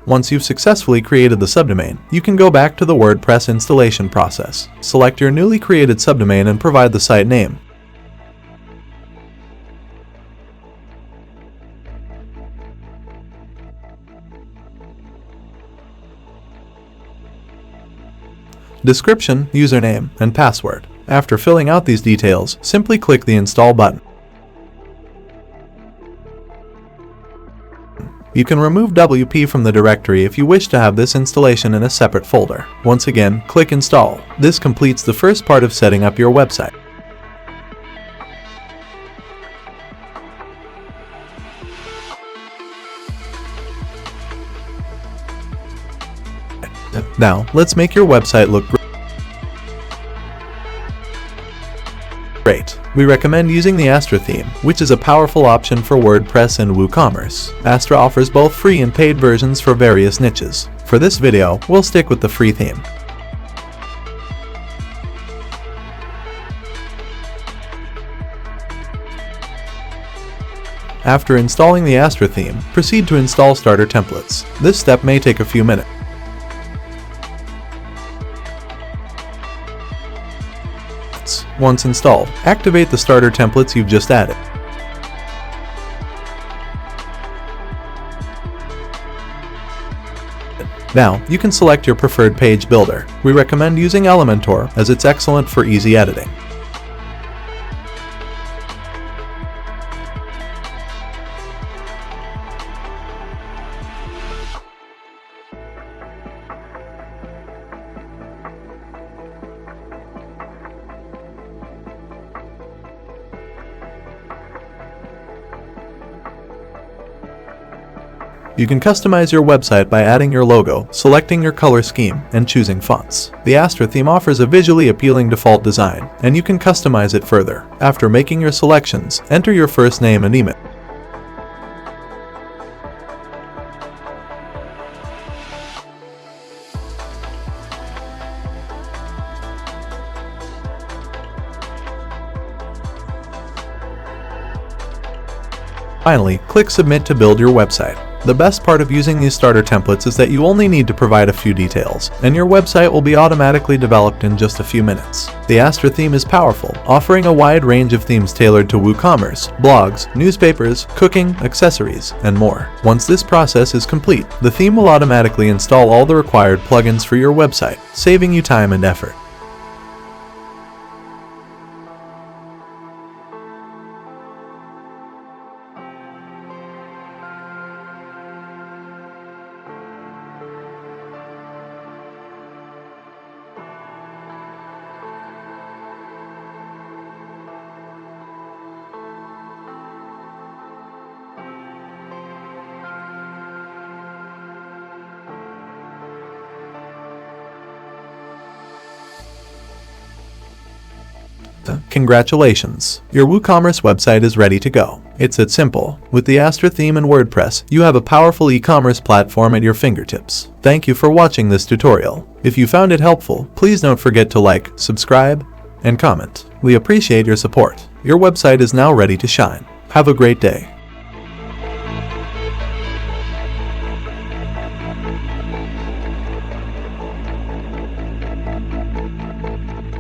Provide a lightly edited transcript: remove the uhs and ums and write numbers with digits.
Once you've successfully created the subdomain, you can go back to the WordPress installation process. Select your newly created subdomain and provide the site name. Description, username, and password. After filling out these details, simply click the Install button. You can remove WP from the directory if you wish to have this installation in a separate folder. Once again, click Install. This completes the first part of setting up your website. Now, let's make your website look great. We recommend using the Astra theme, which is a powerful option for WordPress and Woocomerce. Astra offers both free and paid versions for various niches. For this video, we'll stick with the free theme. After installing the Astra theme, proceed to install starter templates. This step may take a few minutes. Once installed, activate the starter templates you've just added. Now, you can select your preferred page builder. We recommend using Elementor as it's excellent for easy editing. You can customize your website by adding your logo, selecting your color scheme, and choosing fonts. The Astra theme offers a visually appealing default design, and you can customize it further. After making your selections, enter your first name and email. Finally, click Submit to build your website. The best part of using these starter templates is that you only need to provide a few details, and your website will be automatically developed in just a few minutes. The Astra theme is powerful, offering a wide range of themes tailored to WooCommerce, blogs, newspapers, cooking, accessories, and more. Once this process is complete, the theme will automatically install all the required plugins for your website, saving you time and effort. Congratulations! Your Woocomerce website is ready to go. It's that simple. With the Astra theme and WordPress, you have a powerful e-commerce platform at your fingertips. Thank you for watching this tutorial. If you found it helpful, please don't forget to like, subscribe, and comment. We appreciate your support. Your website is now ready to shine. Have a great day.